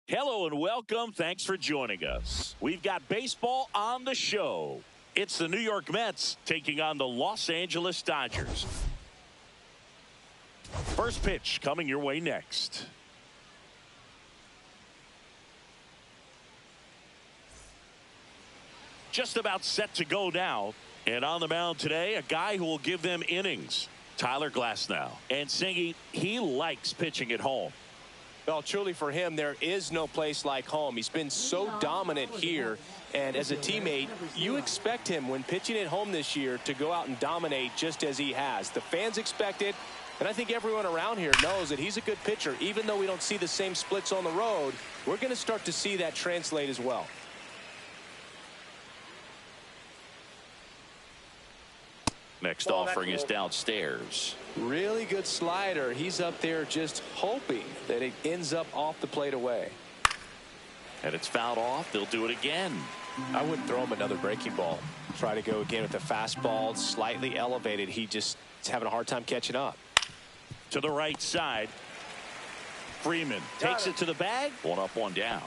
Hello and welcome. Thanks for joining us. We've got baseball on the show. It's the New York Mets taking on the Los Angeles Dodgers. First pitch coming your way next. Just about set to go now. And on the mound today, a guy who will give them innings. Tyler Glasnow. And Singy, he likes pitching at home. Well, truly for him, there is no place like home. He's been so dominant here. And as a teammate, you expect him when pitching at home this year to go out and dominate just as he has. The fans expect it. And I think everyone around here knows that he's a good pitcher. Even though we don't see the same splits on the road, we're going to start to see that translate as well. Next offering is downstairs. Really good slider. He's up there just hoping that it ends up off the plate away. And it's fouled off. They'll do it again. I wouldn't throw him another breaking ball. Try to go again with the fastball slightly elevated. He just is having a hard time catching up. To the right side. Freeman takes it to the bag. One up, one down.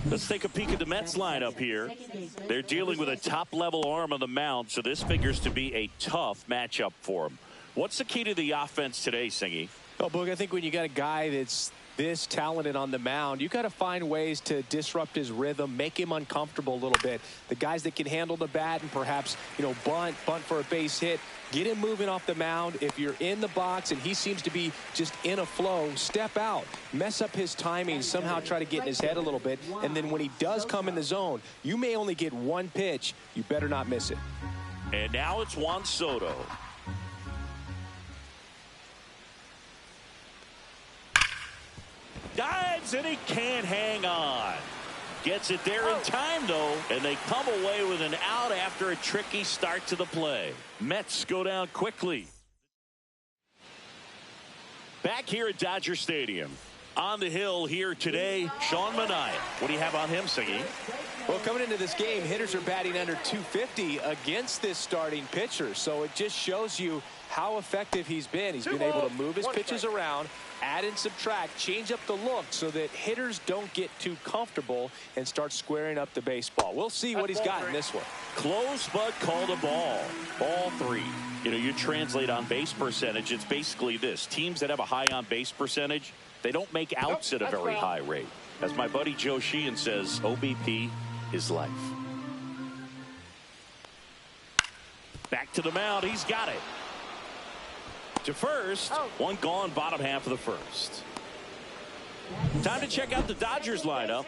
Let's take a peek at the Mets lineup here. They're dealing with a top-level arm on the mound, so this figures to be a tough matchup for them. What's the key to the offense today, Singy? Well, Boog, I think when you got a guy that's this talented on the mound, you got to find ways to disrupt his rhythm, make him uncomfortable a little bit. The guys that can handle the bat and perhaps, bunt for a base hit, get him moving off the mound. If you're in the box and he seems to be just in a flow, step out, mess up his timing, somehow try to get in his head a little bit. And then when he does come in the zone, you may only get one pitch. You better not miss it. And now it's Juan Soto. Dives and he can't hang on. Gets it there in time though, and they come away with an out after a tricky start to the play. Mets go down quickly. Back here at Dodger Stadium. On the hill here today, Sean Manaea. What do you have on him, Singy? Well, coming into this game, hitters are batting under 250 against this starting pitcher. So it just shows you how effective he's been. He's been able to move his pitches around, add and subtract, change up the look so that hitters don't get too comfortable and start squaring up the baseball. We'll see what he's got in this one. Close but called a ball. Ball three. You translate on base percentage. It's basically this. Teams that have a high on base percentage, they don't make outs at a very high rate. As my buddy Joe Sheehan says, OBP is life. Back to the mound. He's got it. To first. One gone, bottom half of the first. Time to check out the Dodgers lineup.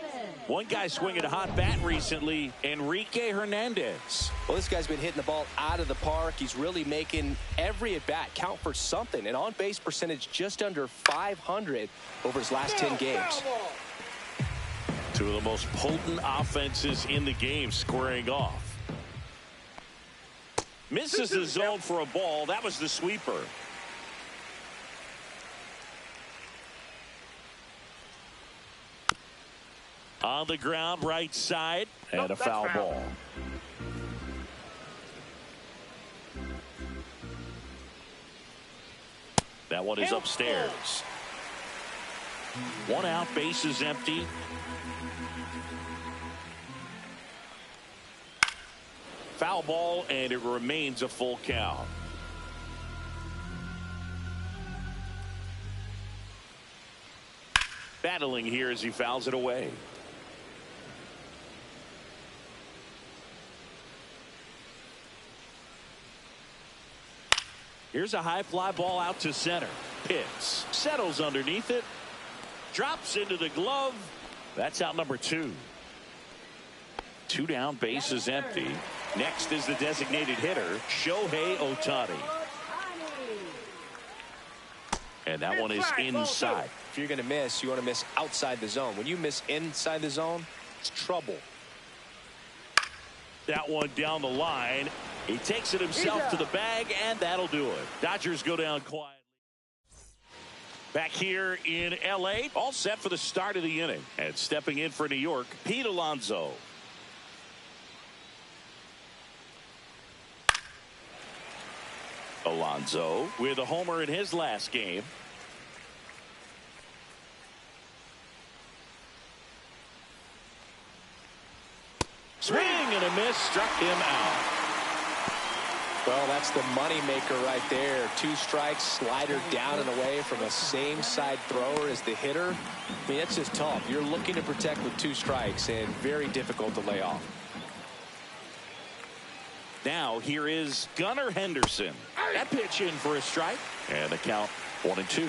One guy swinging a hot bat recently, Enrique Hernandez. Well, this guy's been hitting the ball out of the park. He's really making every at-bat count for something. An on-base percentage just under 500 over his last 10 games. Two of the most potent offenses in the game squaring off. Misses the zone for a ball. That was the sweeper. On the ground, right side, and a foul ball. That one is upstairs. One out, base is empty. Foul ball, and it remains a full count. Battling here as he fouls it away. Here's a high fly ball out to center. Pitts settles underneath it. Drops into the glove. That's out number 2. 2 down, base is empty. Next is the designated hitter, Shohei Ohtani. And that one is inside. If you're going to miss, you want to miss outside the zone. When you miss inside the zone, it's trouble. That one down the line He takes it himself to the bag, and that'll do it. Dodgers go down quietly. Back here in L.A., all set for the start of the inning. And stepping in for New York, Pete Alonso. Alonso with a homer in his last game. Swing and a miss, struck him out. Well, that's the money maker right there. 2 strikes, slider down and away from a same side thrower as the hitter. I mean, that's just tough. You're looking to protect with 2 strikes and very difficult to lay off. Now here is Gunnar Henderson. That pitch in for a strike, and the count 1-2.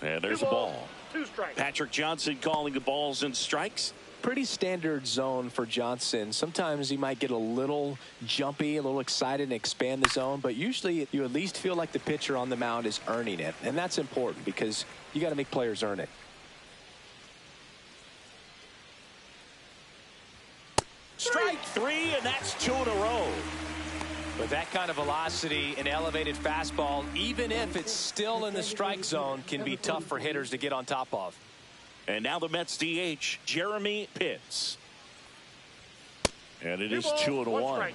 And there's a ball. 2 strikes. Patrick Johnson calling the balls and strikes. Pretty standard zone for Johnson. Sometimes he might get a little jumpy, a little excited and expand the zone, but usually you at least feel like the pitcher on the mound is earning it, and that's important because you got to make players earn it. Strike 3, and that's 2 in a row. With that kind of velocity, an elevated fastball, even if it's still in the strike zone, can be tough for hitters to get on top of. And now the Mets DH, Jeremy Pitts. And it is 2-1.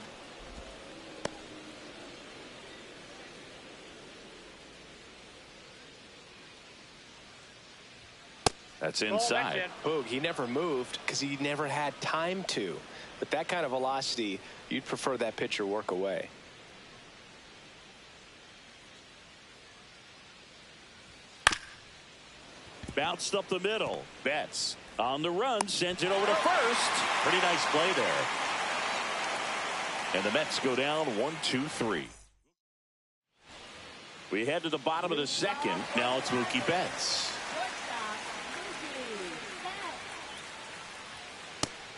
That's inside. Boog, he never moved because he never had time to. But that kind of velocity, you'd prefer that pitcher work away. Bounced up the middle. Betts on the run, sends it over to first. Pretty nice play there. And the Mets go down 1-2-3. We head to the bottom of the second. Now it's Mookie Betts.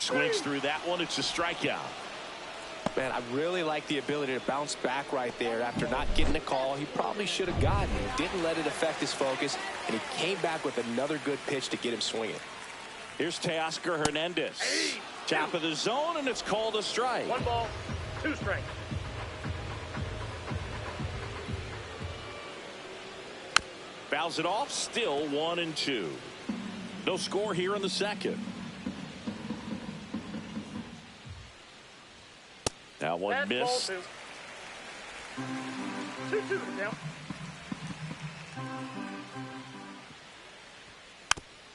Swings through that one. It's a strikeout. Man, I really like the ability to bounce back right there after not getting a call he probably should have gotten. Didn't let it affect his focus, and he came back with another good pitch to get him swinging. Here's Teoscar Hernandez. Top of the zone, and it's called a strike. 1 ball, 2 strikes. Fouls it off, still 1-2. No score here in the second. That one missed. 2-2 now.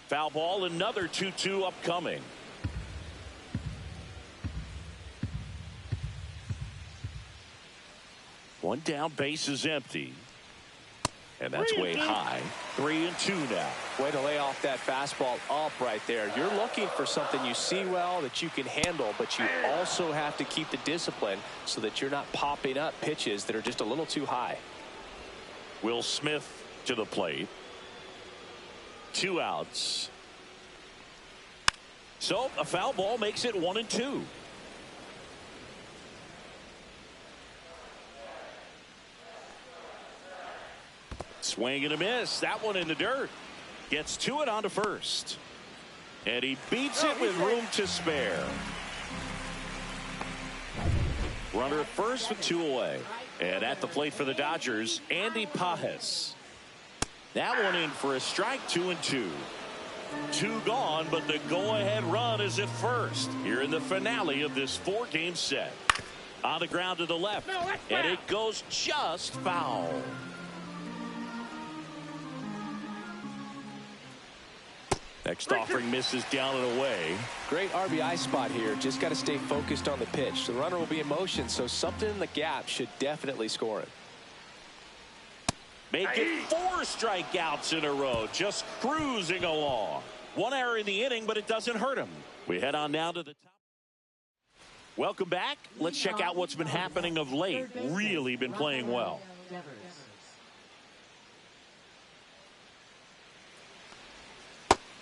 Foul ball, another 2-2 upcoming. One down, base is empty. And that's way high. 3-2 now. Way to lay off that fastball up right there. You're looking for something you see well that you can handle, but you also have to keep the discipline so that you're not popping up pitches that are just a little too high. Will Smith to the plate. 2 outs. So a foul ball makes it 1-2. Swing and a miss. That one in the dirt. Gets to it onto first. And he beats it with room to spare. Runner at first with 2 away. And at the plate for the Dodgers, Andy Pages. That one in for a strike, 2-2. 2 gone, but the go-ahead run is at first here in the finale of this 4-game set. On the ground to the left, and it goes just foul. Next offering misses down and away. Great RBI spot here. Just got to stay focused on the pitch. The runner will be in motion, so something in the gap should definitely score it. Make it 4 strikeouts in a row. Just cruising along. 1 error in the inning, but it doesn't hurt him. We head on now to the top. Welcome back. Let's check out what's been happening of late. Really been playing well.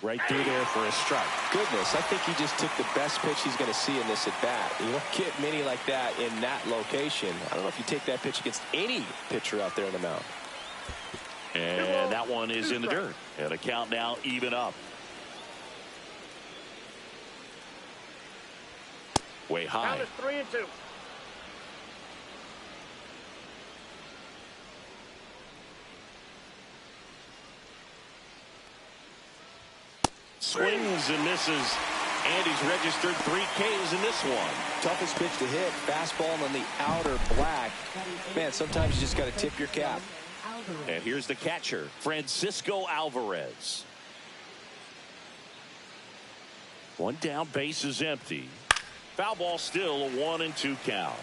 Right through there for a strike. Goodness, I think he just took the best pitch he's going to see in this at bat. You don't get many like that in that location. I don't know if you take that pitch against any pitcher out there on the mound. And that one is in the dirt. And a count now even up. Way high. Count is 3-2. Swings and misses. And he's registered 3 Ks in this one. Toughest pitch to hit. Fastball on the outer black. Man, sometimes you just got to tip your cap. And here's the catcher, Francisco Alvarez. One down, base is empty. Foul ball still, a 1-2 count.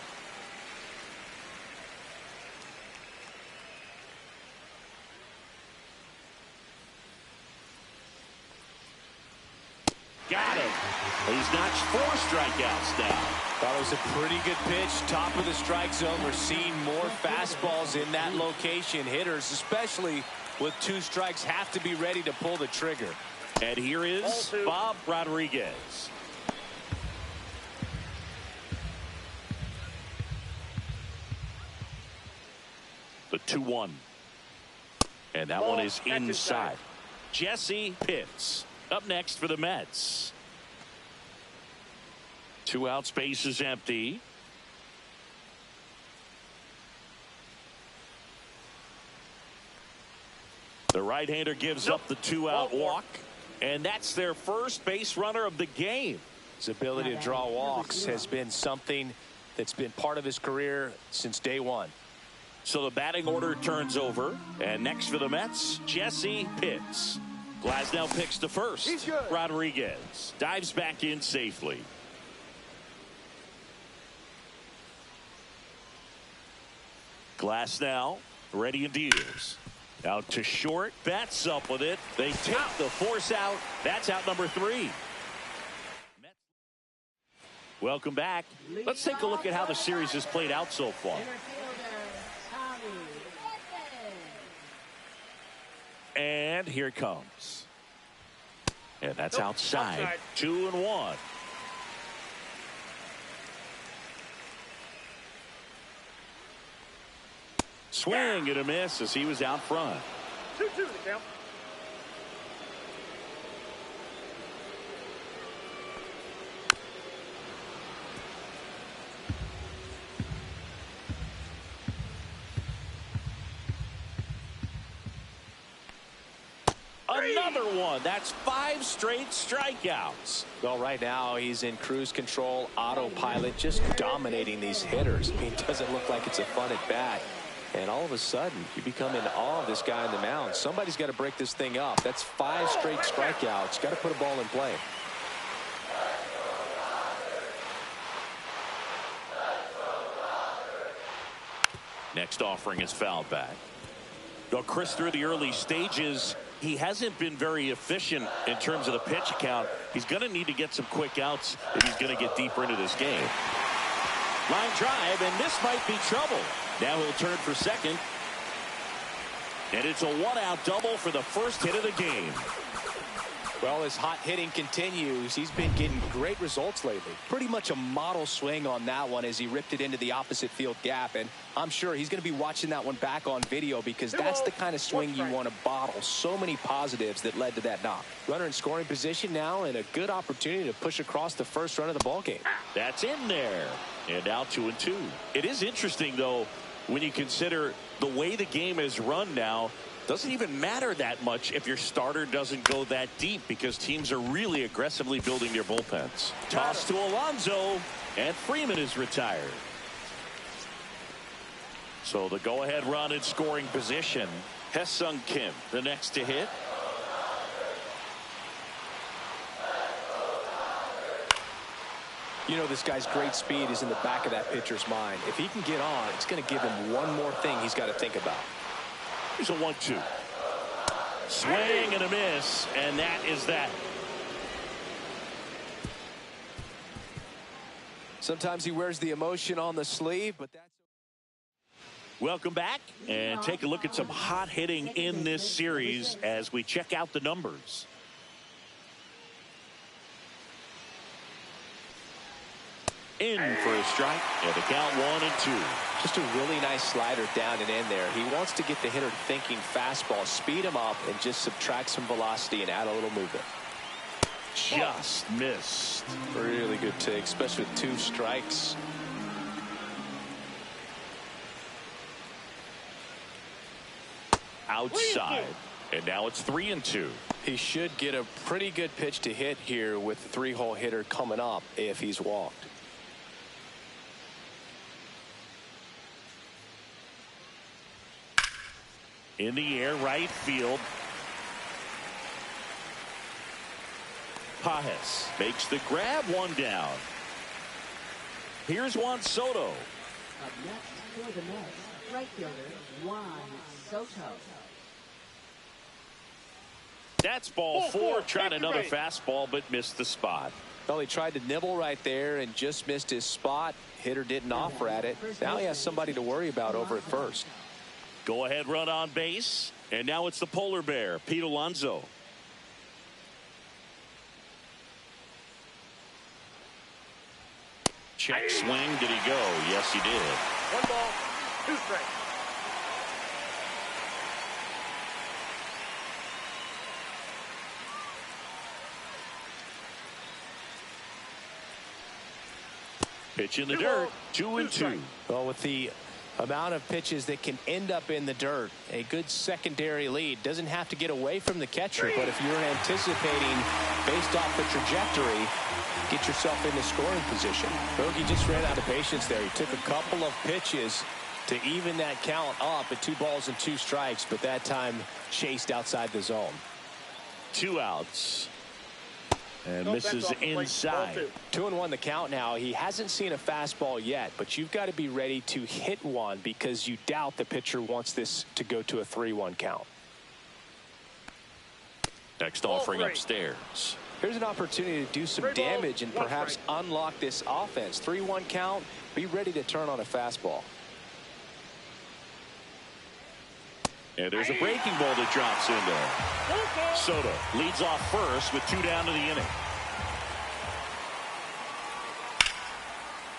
Got him. He's notched 4 strikeouts now. That was a pretty good pitch. Top of the strike zone. We're seeing more fastballs in that location. Hitters, especially with 2 strikes, have to be ready to pull the trigger. And here is Bob Rodriguez. The 2-1. And that one is inside. Jesse Pitts up next for the Mets. 2 outs, base is empty. The right-hander gives up the 2-out walk. And that's their first base runner of the game. His ability to draw walks has been something that's been part of his career since day one. So the batting order turns over. And next for the Mets, Jesse Pitts. Glasnow picks to first. Rodriguez dives back in safely. Glasnow ready and deals. Out to short. Bats up with it. They take the force out. That's out number 3. Welcome back. Let's take a look at how the series has played out so far. And here it comes. And that's outside. 2-1. Swing and a miss as he was out front. 2-2 the count. Another one. That's 5 straight strikeouts. Well, right now he's in cruise control, autopilot, just dominating these hitters. I mean, it doesn't look like it's a fun at bat. And all of a sudden, you become in awe of this guy on the mound. Somebody's got to break this thing up. That's 5 straight strikeouts. Got to put a ball in play. Next offering is fouled back. Though Chris, through the early stages, he hasn't been very efficient in terms of the pitch count. He's going to need to get some quick outs if he's going to get deeper into this game. Line drive, and this might be trouble. Now he'll turn for second. And it's a 1-out double for the first hit of the game. Well, as hot hitting continues, he's been getting great results lately. Pretty much a model swing on that one as he ripped it into the opposite field gap. And I'm sure he's going to be watching that one back on video because that's the kind of swing you want to bottle. So many positives that led to that knock. Runner in scoring position now and a good opportunity to push across the first run of the ball game. That's in there. And now 2-2. It is interesting, though, when you consider the way the game is run now. Doesn't even matter that much if your starter doesn't go that deep because teams are really aggressively building their bullpens. Toss to Alonso, and Freeman is retired. So the go-ahead run in scoring position. Hesung Kim, the next to hit. You know, this guy's great speed is in the back of that pitcher's mind. If he can get on, it's going to give him one more thing he's got to think about. Here's a 1-2. Swing and a miss, and that is that. Sometimes he wears the emotion on the sleeve, but that's... Welcome back, and take a look at some hot hitting in this series as we check out the numbers. In for a strike, and the count 1-2. Just a really nice slider down and in there. He wants to get the hitter thinking fastball, speed him up, and just subtract some velocity and add a little movement. Just missed. Really good take, especially with 2 strikes. Outside. And now it's 3-2. He should get a pretty good pitch to hit here with the 3-hole hitter coming up if he's walked. In the air, right field. Pages makes the grab, 1 down. Here's Juan Soto. Up next for the Mets, right fielder Juan Soto. That's ball 4. Tried another fastball, but missed the spot. Well, he tried to nibble right there and just missed his spot. Hitter didn't offer at it. Now he has somebody to worry about over at first. Go ahead run on base. And now it's the polar bear, Pete Alonso. Check swing. Did he go? Yes, he did. 1 ball, 2 strikes. Pitch in the dirt. 2-2. Well, with the amount of pitches that can end up in the dirt, a good secondary lead. Doesn't have to get away from the catcher, but if you're anticipating based off the trajectory, get yourself into scoring position. Bogey just ran out of patience there. He took a couple of pitches to even that count up at 2 balls and 2 strikes, but that time chased outside the zone. 2 outs. And misses inside. 2-1 the count now. He hasn't seen a fastball yet, but you've got to be ready to hit one because you doubt the pitcher wants this to go to a 3-1 count. Next offering upstairs. Here's an opportunity to do some damage and perhaps unlock this offense. 3-1 count. Be ready to turn on a fastball. And there's a breaking ball that drops in there. Soto leads off first with 2 down to the inning.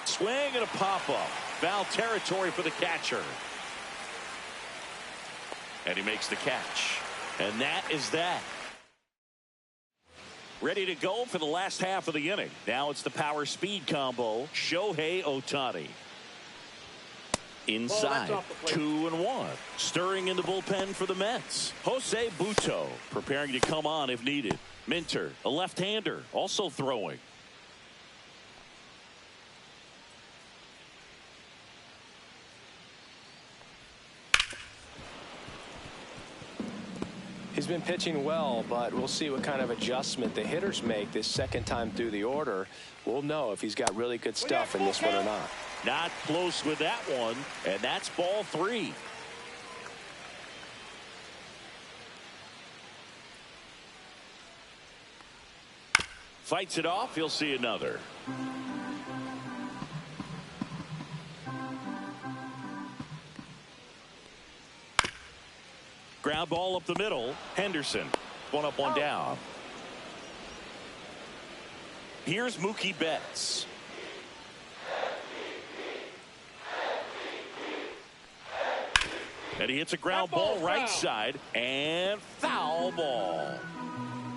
Swing and a pop-up. Foul territory for the catcher. And he makes the catch. And that is that. Ready to go for the last half of the inning. Now it's the power speed combo. Shohei Ohtani. Inside, 2-1. Stirring in the bullpen for the Mets. Jose Butto preparing to come on if needed. Minter, a left-hander, also throwing. He's been pitching well, but we'll see what kind of adjustment the hitters make this second time through the order. We'll know if he's got really good stuff in this one or not. Not close with that one, and that's ball 3. Fights it off. He'll see another. Ground ball up the middle. Henderson. 1 up, 1 down. Here's Mookie Betts. And he hits a ground ball right side and foul ball.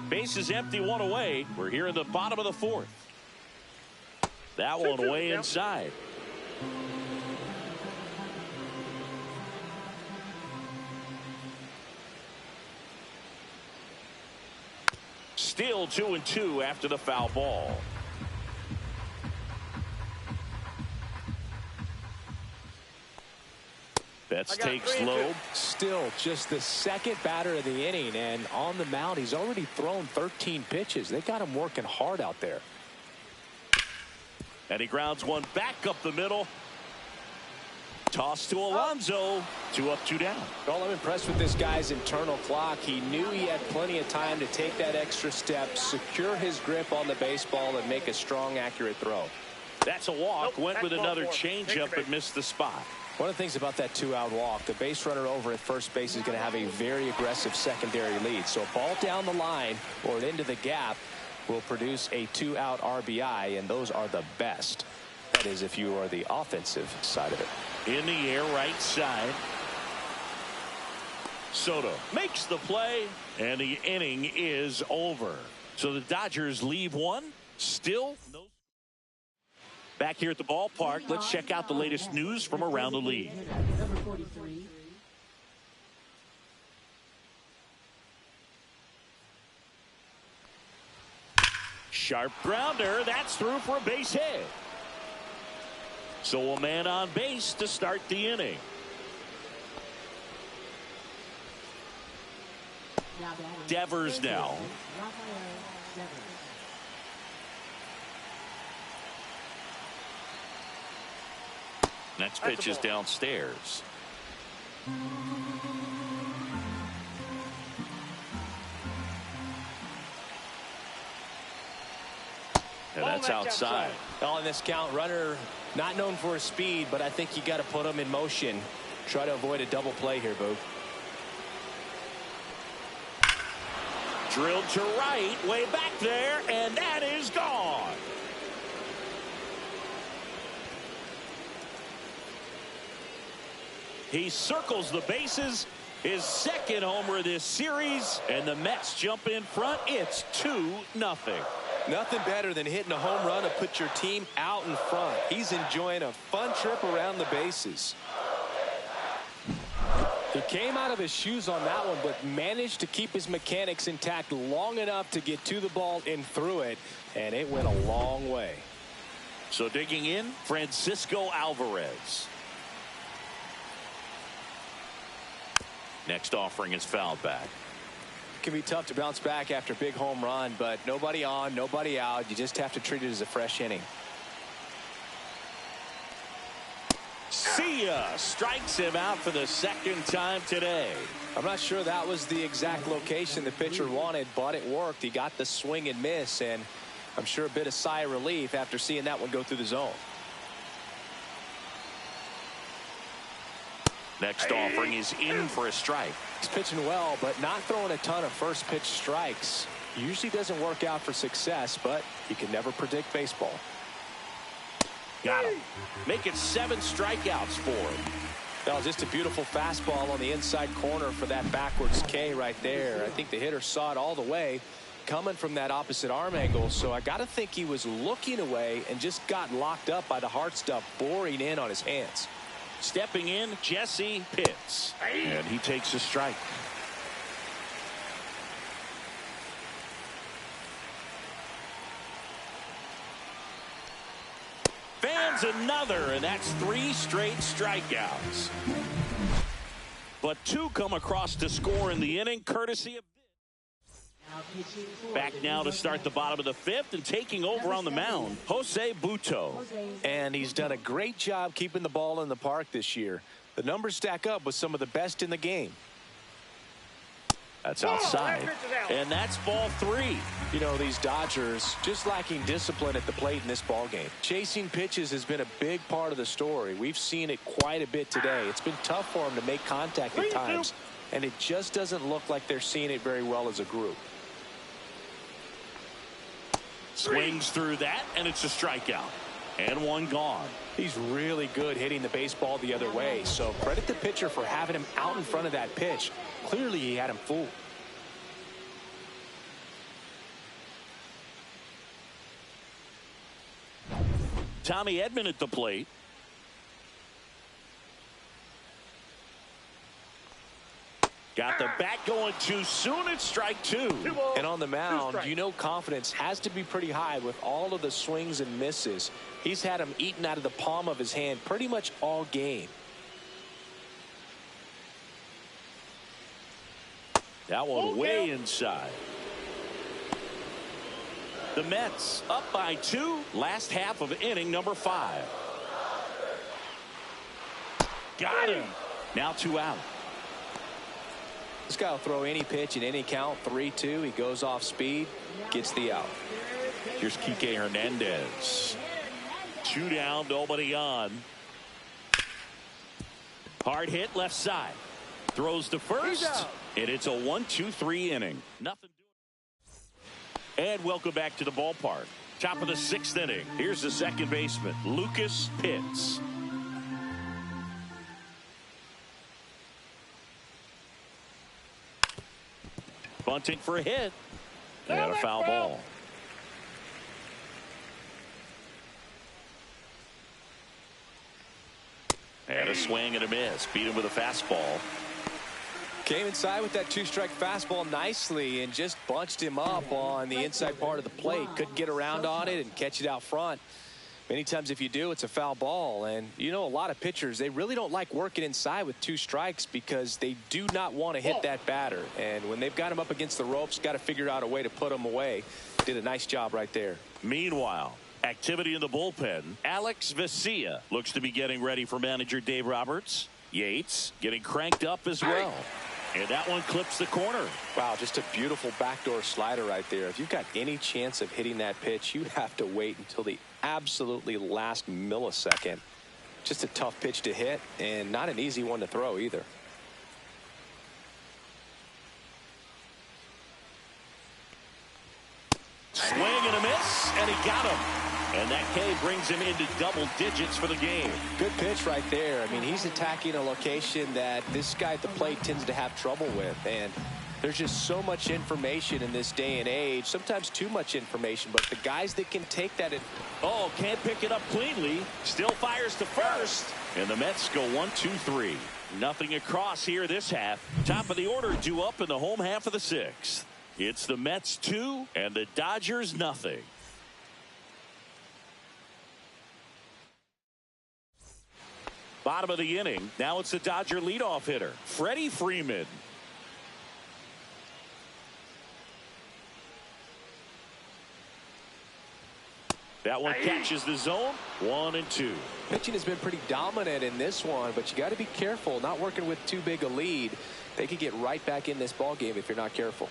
Base is empty, 1 away. We're here in the bottom of the 4th. That one way inside. Still 2-2 after the foul ball. Betts takes low. Still just the second batter of the inning, and on the mound he's already thrown 13 pitches. They got him working hard out there. And he grounds one back up the middle. Toss to Alonso. 2 up, 2 down. Well, I'm impressed with this guy's internal clock. He knew he had plenty of time to take that extra step, secure his grip on the baseball, and make a strong, accurate throw. That's a walk. Went with another changeup but missed the spot. One of the things about that 2-out walk, the base runner over at first base is going to have a very aggressive secondary lead. So a ball down the line or into the gap will produce a 2-out RBI, and those are the best. That is if you are the offensive side of it. In the air, right side. Soto makes the play, and the inning is over. So the Dodgers leave one. Still no. Back here at the ballpark, let's check out the latest news from around the league. Number 43. Sharp grounder. That's through for a base hit. So a man on base to start the inning. Devers now. Next pitch is downstairs. And that's outside. On this count, runner not known for his speed, but I think you got to put him in motion. Try to avoid a double play here, Boog. Drilled to right, way back there, and that is gone. He circles the bases, his second homer this series, and the Mets jump in front. It's 2-0. Nothing better than hitting a home run to put your team out in front. He's enjoying a fun trip around the bases. He came out of his shoes on that one, but managed to keep his mechanics intact long enough to get to the ball and through it, and it went a long way. So digging in, Francisco Alvarez. Next offering is fouled back. Can be tough to bounce back after a big home run, but nobody on, nobody out. You just have to treat it as a fresh inning. See ya! Strikes him out for the second time today. I'm not sure that was the exact location the pitcher wanted, but it worked. He got the swing and miss, and I'm sure a bit of sigh of relief after seeing that one go through the zone. Next offering is in for a strike. He's pitching well, but not throwing a ton of first pitch strikes. Usually doesn't work out for success, but you can never predict baseball. Got him. Make it 7 strikeouts for him. Well, just a beautiful fastball on the inside corner for that backwards K right there. I think the hitter saw it all the way coming from that opposite arm angle, so I got to think he was looking away and just got locked up by the hard stuff boring in on his hands. Stepping in, Jesse Pitts. And he takes a strike. Fans another, and that's 3 straight strikeouts. But 2 come across to score in the inning, courtesy of. Back now to start the bottom of the 5th, and taking over on the mound, Jose Butto. And he's done a great job keeping the ball in the park this year. The numbers stack up with some of the best in the game. That's outside, and that's ball 3. You know, these Dodgers just lacking discipline at the plate in this ball game. Chasing pitches has been a big part of the story. We've seen it quite a bit today. It's been tough for them to make contact at times, and it just doesn't look like they're seeing it very well as a group. Swings through that, and it's a strikeout. And 1 gone. He's really good hitting the baseball the other way, so credit the pitcher for having him out in front of that pitch. Clearly he had him fooled. Tommy Edman at the plate. Got the bat going too soon. It's strike 2. And on the mound, you know confidence has to be pretty high with all of the swings and misses. He's had them eaten out of the palm of his hand pretty much all game. That one way inside. The Mets up by 2. Last half of inning number 5. Got him. Now 2 out. This guy will throw any pitch in any count. 3-2. He goes off speed, gets the out. Here's Kike Hernandez. 2 down, nobody on. Hard hit left side. Throws to first, and it's a 1-2-3 inning. Nothing doing. And welcome back to the ballpark. Top of the 6th inning. Here's the second baseman, Lucas Pitts. Bunting for a hit. And a foul ball. And a swing and a miss. Beat him with a fastball. Came inside with that two-strike fastball nicely and just bunched him up on the inside part of the plate. Couldn't get around on it and catch it out front. Many times if you do, it's a foul ball. And you know, a lot of pitchers, they really don't like working inside with two strikes because they do not want to hit that batter. And when they've got him up against the ropes, got to figure out a way to put him away. Did a nice job right there. Meanwhile, activity in the bullpen. Alex Vesia looks to be getting ready for manager Dave Roberts. Yates getting cranked up as well. And that one clips the corner. Wow, just a beautiful backdoor slider right there. If you've got any chance of hitting that pitch, you have to wait until the absolutely last millisecond. Just a tough pitch to hit and not an easy one to throw either. Swing and a miss, and he got him. And that K brings him into double digits for the game. Good pitch right there. I mean, he's attacking a location that this guy at the plate tends to have trouble with. And there's just so much information in this day and age, sometimes too much information. But the guys that can take that. Oh, can't pick it up cleanly. Still fires to first. And the Mets go 1-2-3. Nothing across here this half. Top of the order due up in the home half of the sixth. It's the Mets 2 and the Dodgers nothing. Bottom of the inning. Now it's the Dodger leadoff hitter, Freddie Freeman. That one catches the zone. 1-2. Pitching has been pretty dominant in this one, but you got to be careful. Not working with too big a lead. They could get right back in this ball game if you're not careful.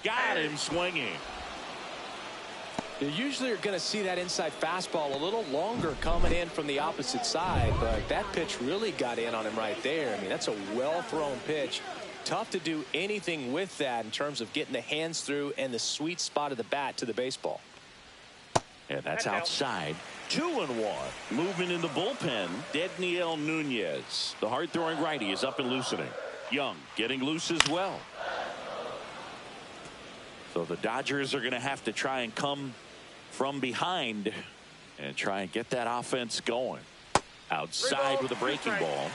Got him swinging. You usually are going to see that inside fastball a little longer coming in from the opposite side, but that pitch really got in on him right there. I mean, that's a well-thrown pitch. Tough to do anything with that in terms of getting the hands through and the sweet spot of the bat to the baseball. And that's outside. 2-1. Movement in the bullpen. Dedniel Nunez. The hard-throwing righty is up and loosening. Young getting loose as well. So the Dodgers are going to have to try and come from behind and try and get that offense going. Outside with a breaking ball.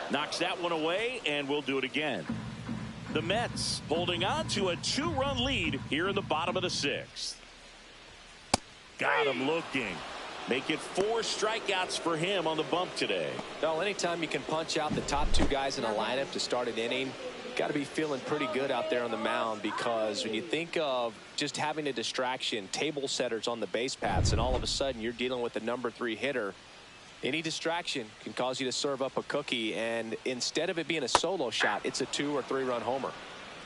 Knocks that one away, and we'll do it again. The Mets holding on to a 2-run lead here in the bottom of the sixth. Got him looking. Make it 4 strikeouts for him on the bump today. Well, anytime you can punch out the top 2 guys in a lineup to start an inning, got to be feeling pretty good out there on the mound, because when you think of just having a distraction, table setters on the base paths, and all of a sudden you're dealing with the number 3 hitter, any distraction can cause you to serve up a cookie, and instead of it being a solo shot, it's a 2 or 3 run homer.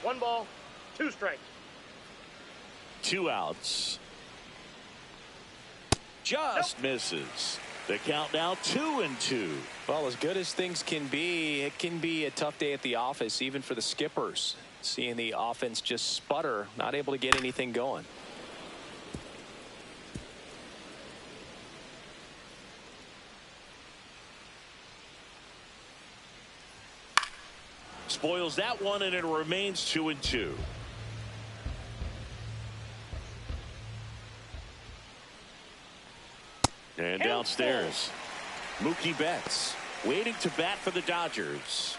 1 ball, 2 strikes. 2 outs. Just misses. The count now 2-2. Well, as good as things can be, it can be a tough day at the office, even for the skippers. Seeing the offense just sputter, not able to get anything going. Spoils that one, and it remains 2-2. And downstairs, Mookie Betts waiting to bat for the Dodgers.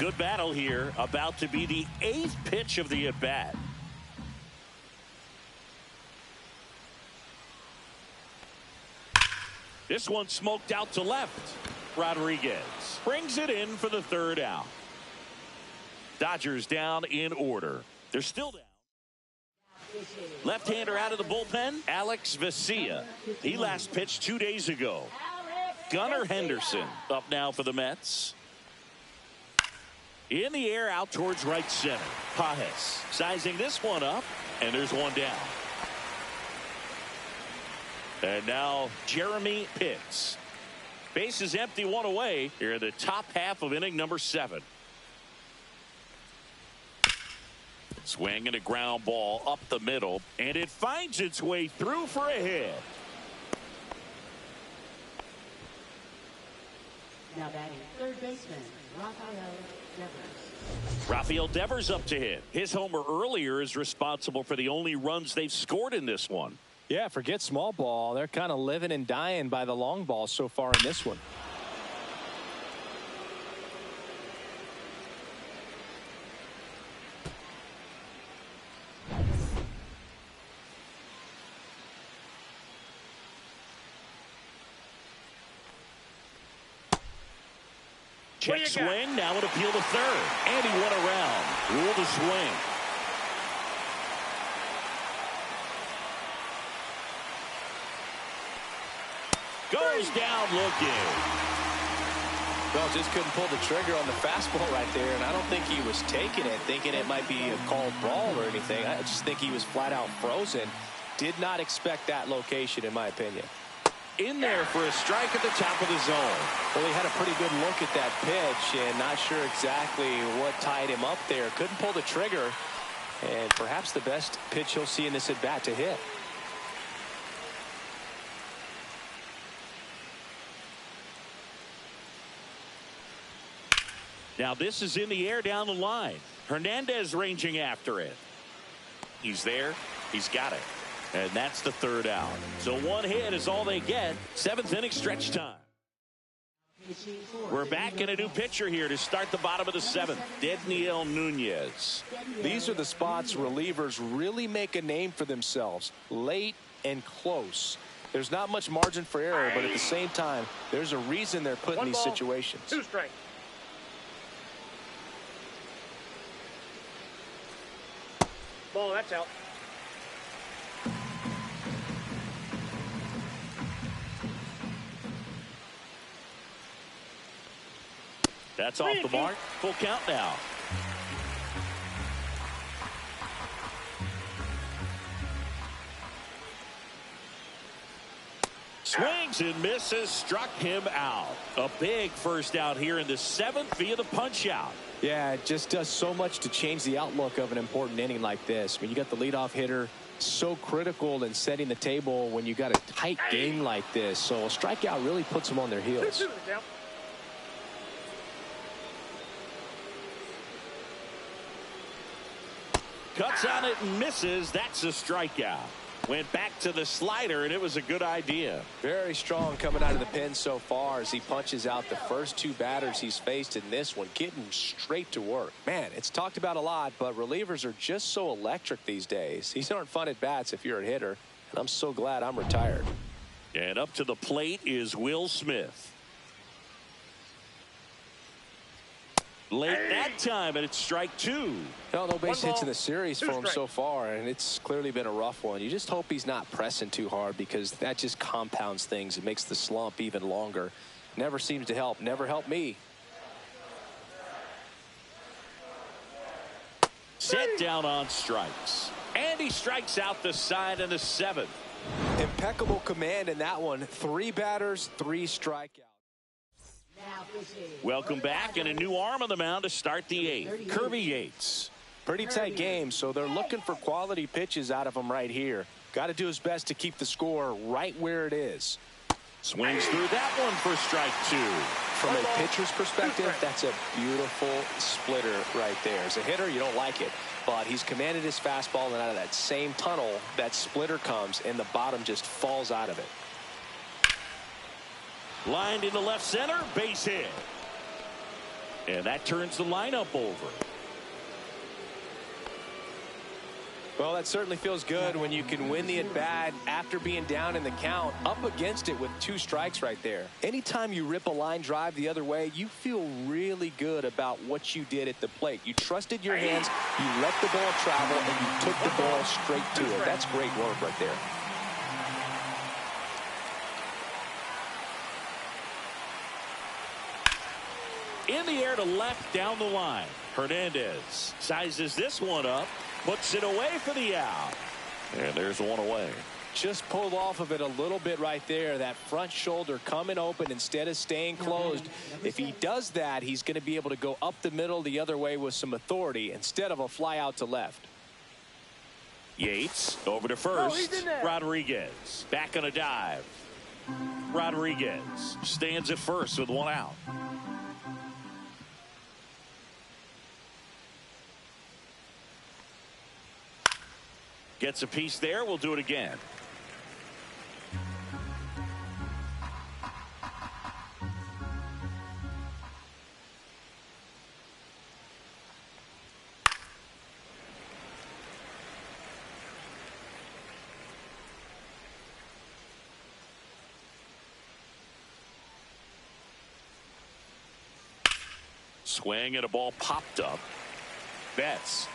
Good battle here, about to be the 8th pitch of the at-bat. This one smoked out to left. Rodriguez brings it in for the 3rd out. Dodgers down in order. They're still down. Left-hander out of the bullpen, Alex Vesia. He last pitched 2 days ago. Gunnar Henderson up now for the Mets. In the air, out towards right center. Pages sizing this one up, and there's one down. And now Jeremy Pitts. Base is empty, 1 away here in the top half of inning number 7. Swing and a ground ball up the middle, and it finds its way through for a hit. Now batting third baseman, Rafael Devers. Rafael Devers up to hit. His homer earlier is responsible for the only runs they've scored in this one. Yeah, forget small ball. They're kind of living and dying by the long ball so far in this one. Check swing. Now it appeal to third. And he went around. Rule to swing. Goes down looking. Well, just couldn't pull the trigger on the fastball right there, and I don't think he was taking it, thinking it might be a called ball or anything. I just think he was flat out frozen. Did not expect that location, in my opinion. In there for a strike at the top of the zone. Well, he had a pretty good look at that pitch, and not sure exactly what tied him up there. Couldn't pull the trigger, and perhaps the best pitch he'll see in this at-bat to hit. Now this is in the air down the line. Hernandez ranging after it. He's there. He's got it. And that's the third out. So one hit is all they get. Seventh inning stretch time. We're back in a new pitcher here to start the bottom of the seventh. Dedniel Nunez. These are the spots relievers really make a name for themselves. Late and close. There's not much margin for error, but at the same time, there's a reason they're put in these situations. 2 strikes. Ball, that's out. That's off the mark. Full count now. Swings and misses, struck him out. A big first out here in the seventh via the punch out. Yeah, it just does so much to change the outlook of an important inning like this. I mean, you got the leadoff hitter, so critical in setting the table when you got a tight game like this. So a strikeout really puts them on their heels. Cuts on it and misses. That's a strikeout. Went back to the slider, and it was a good idea. Very strong coming out of the pen so far as he punches out the first 2 batters he's faced in this one, getting straight to work. Man, it's talked about a lot, but relievers are just so electric these days. These aren't fun at bats if you're a hitter, and I'm so glad I'm retired. And up to the plate is Will Smith. Late that time, and it's strike 2. No base hits in the series for him so far, and it's clearly been a rough one. You just hope he's not pressing too hard, because that just compounds things. It makes the slump even longer. Never seems to help. Never helped me. Set down on strikes. And he strikes out the side in the seventh. Impeccable command in that one. 3 batters, 3 strikeouts. Welcome back, and a new arm on the mound to start the 8th. Kirby Yates. Pretty tight game, so they're looking for quality pitches out of him right here. Got to do his best to keep the score right where it is. Swings through that one for strike 2. From a pitcher's perspective, that's a beautiful splitter right there. As a hitter, you don't like it, but he's commanded his fastball, and out of that same tunnel, that splitter comes, and the bottom just falls out of it. Lined into left center, base hit. And that turns the lineup over. Well, that certainly feels good when you can win the at-bat after being down in the count, up against it with 2 strikes right there. Anytime you rip a line drive the other way, you feel really good about what you did at the plate. You trusted your hands, you let the ball travel, and you took the ball straight to it. That's great work right there. In the air to left down the line. Hernandez sizes this one up, puts it away for the out. And there's one away. Just pulled off of it a little bit right there. That front shoulder coming open instead of staying closed. If he does that, he's going to be able to go up the middle the other way with some authority instead of a fly out to left. Yates over to first. Rodriguez back on a dive. Rodriguez stands at first with one out. Gets a piece there. We'll do it again. Swing and a ball popped up. Betts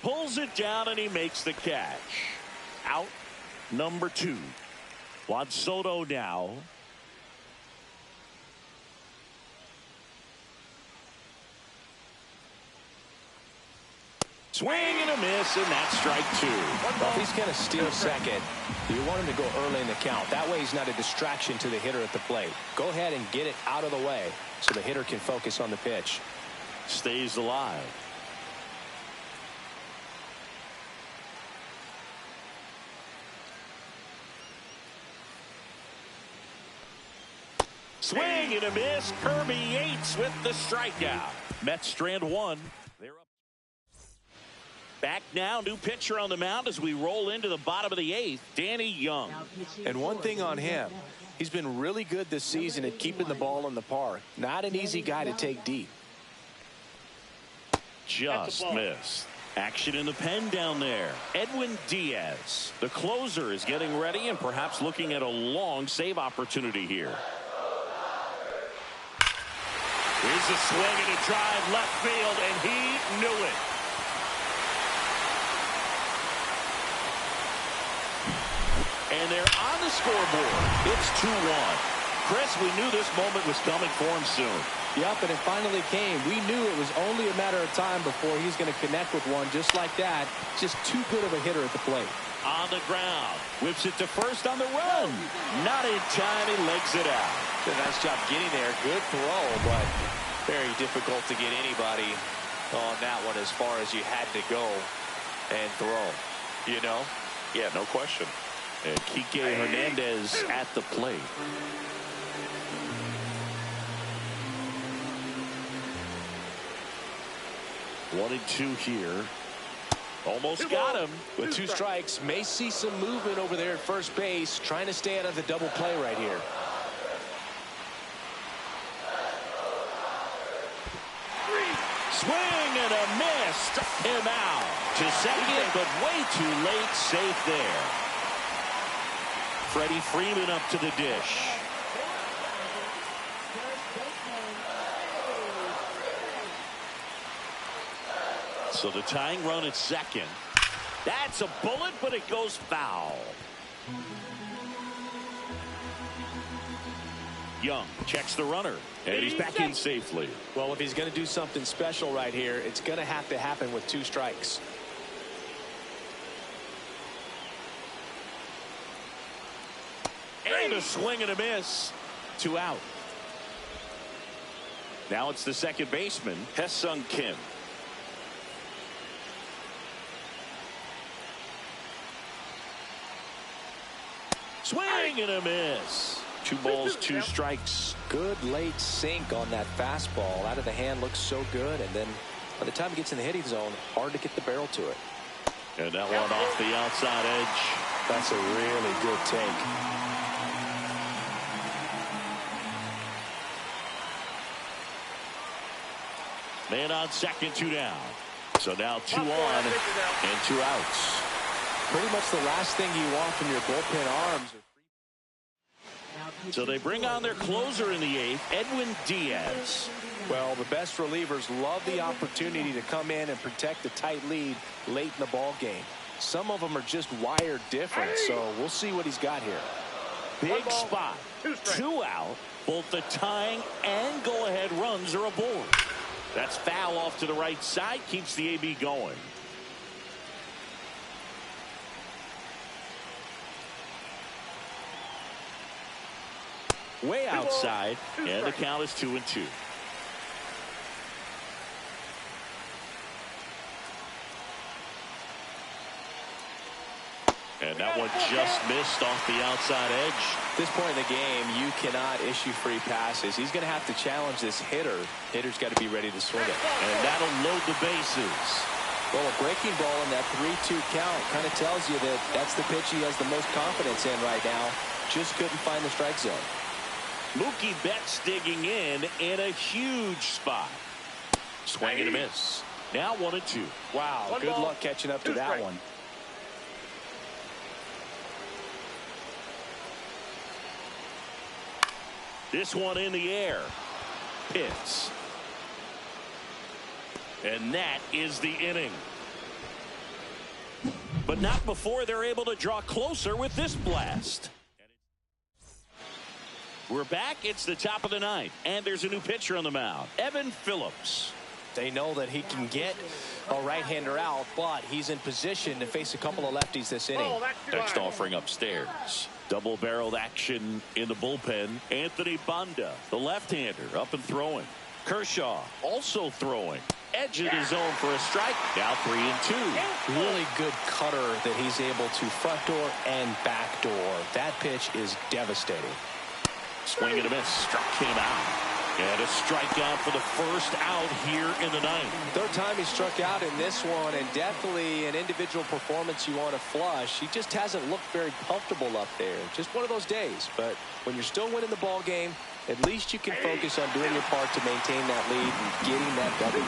pulls it down and he makes the catch. Out number 2. Juan Soto now. Swing and a miss, and that's strike 2. Well, if he's going to steal second, you want him to go early in the count. That way he's not a distraction to the hitter at the plate. Go ahead and get it out of the way so the hitter can focus on the pitch. Stays alive. Swing and a miss. Kirby Yates with the strikeout. Mets strand 1. They're up. Back now, new pitcher on the mound as we roll into the bottom of the 8th, Danny Young. And one thing on him, he's been really good this season at keeping the ball in the park. Not an easy guy to take deep. Just missed. Action in the pen down there. Edwin Diaz, the closer, is getting ready and perhaps looking at a long save opportunity here. Here's a swing and a drive left field, and he knew it. And they're on the scoreboard. It's 2-1. Chris, we knew this moment was coming for him soon. Yep, and it finally came. We knew it was only a matter of time before he's going to connect with one just like that. Just too good of a hitter at the plate. On the ground. Whips it to first on the run. Not in time. He legs it out. Did a nice job getting there. Good throw, but very difficult to get anybody on that one as far as you had to go and throw. You know? Yeah, no question. And Kike Hernandez at the plate. One and 2 here. Almost got him. With 2 strikes, may see some movement over there at first base, trying to stay out of the double play right here. Swing and a miss. Struck him out to second, but way too late. Safe there. Freddie Freeman up to the dish. So the tying run at second. That's a bullet, but it goes foul. Young checks the runner, and he's back in safely. Well, if he's going to do something special right here, it's going to have to happen with 2 strikes. And a swing and a miss. 2 out. Now it's the second baseman, Hesung Kim. Swing and a miss. 2 balls, 2 strikes. Good late sink on that fastball. Out of the hand, looks so good. And then by the time it gets in the hitting zone, hard to get the barrel to it. And that one off the outside edge. That's a really good take. Man on second, 2 down. So now 2 on and 2 outs. Pretty much the last thing you want from your bullpen arms. So they bring on their closer in the 8th, Edwin Diaz. Well, the best relievers love the opportunity to come in and protect a tight lead late in the ball game. Some of them are just wired different, so we'll see what he's got here. Big spot. 2 out. Both the tying and go-ahead runs are aboard. That's foul off to the right side. Keeps the AB going. Way outside, and the count is 2-2. And that one just missed off the outside edge. At this point in the game, you cannot issue free passes. He's going to have to challenge this hitter. Hitter's got to be ready to swing it. And that'll load the bases. Well, a breaking ball in that 3-2 count kind of tells you that that's the pitch he has the most confidence in right now. Just couldn't find the strike zone. Mookie Betts digging in a huge spot. Swing and a miss. Now 1-2. Wow, good luck catching up to that one. This one in the air. Pitts. And that is the inning. But not before they're able to draw closer with this blast. We're back. It's the top of the ninth. And there's a new pitcher on the mound. Evan Phillips. They know that he can get a right-hander out, but he's in position to face a couple of lefties this inning. Next offering upstairs. Double-barreled action in the bullpen. Anthony Banda, the left-hander, up and throwing. Kershaw also throwing. Edge of the zone for a strike. Now 3-2. Really good cutter that he's able to front door and back door. That pitch is devastating. Swing and a miss. Struck him out. And a strikeout for the first out here in the ninth. Third time he struck out in this one, and definitely an individual performance you want to flush. He just hasn't looked very comfortable up there. Just one of those days. But when you're still winning the ball game, at least you can focus on doing your part to maintain that lead and getting that W.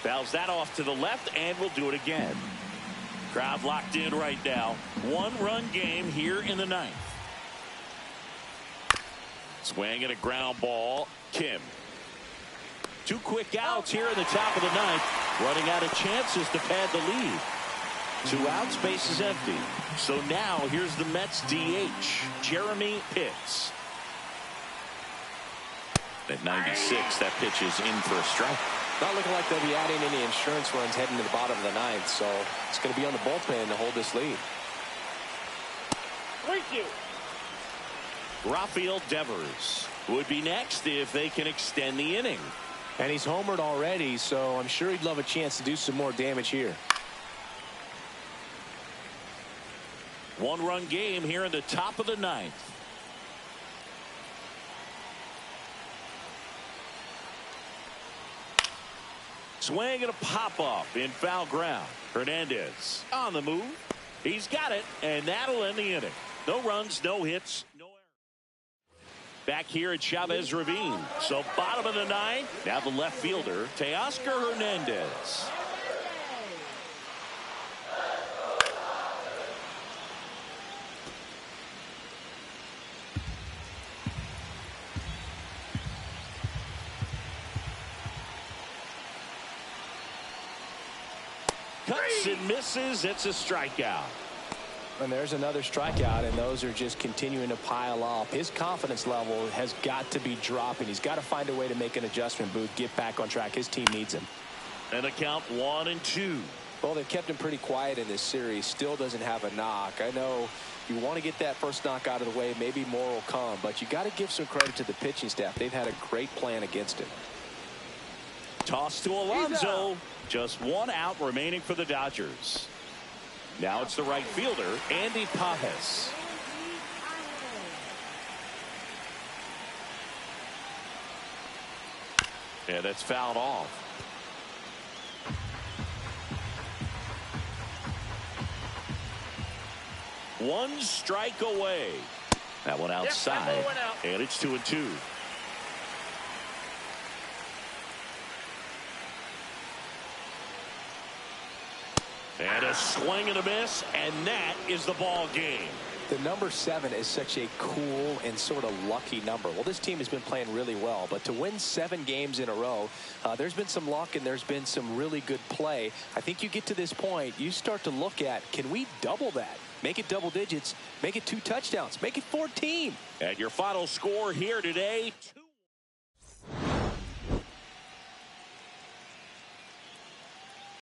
Fouls that off to the left, and we'll do it again. Crowd locked in right now. One-run game here in the ninth. Swing and a ground ball. Kim. Two quick outs here in the top of the ninth. Running out of chances to pad the lead. 2 outs, base is empty. So now here's the Mets DH, Jeremy Pitts. At 96, that pitch is in for a strike. Not looking like they'll be adding any insurance runs heading to the bottom of the ninth, so it's going to be on the bullpen to hold this lead. Thank you. Rafael Devers would be next if they can extend the inning. And he's homered already, so I'm sure he'd love a chance to do some more damage here. One-run game here in the top of the ninth. Swing and a pop-off in foul ground. Hernandez on the move. He's got it, and that'll end the inning. No runs, no hits, no errors. Back here at Chavez Ravine. So bottom of the ninth. Now the left fielder, Teoscar Hernandez. Cuts and misses. It's a strikeout. And there's another strikeout, and those are just continuing to pile up. His confidence level has got to be dropping. He's got to find a way to make an adjustment, Booth, get back on track. His team needs him. And a count 1-2. Well, they've kept him pretty quiet in this series. Still doesn't have a knock. I know you want to get that first knock out of the way. Maybe more will come, but you got to give some credit to the pitching staff. They've had a great plan against him. Toss to Alonso. Just 1 out remaining for the Dodgers. Now it's the right fielder, Andy Pages. Yeah, that's fouled off. One strike away. That one outside. And it's 2-2. And a swing and a miss, and that is the ball game. The number 7 is such a cool and sort of lucky number. Well, this team has been playing really well, but to win 7 games in a row, there's been some luck and there's been some really good play. I think you get to this point, you start to look at, can we double that? Make it double digits, make it 2 touchdowns, make it 14. And your final score here today,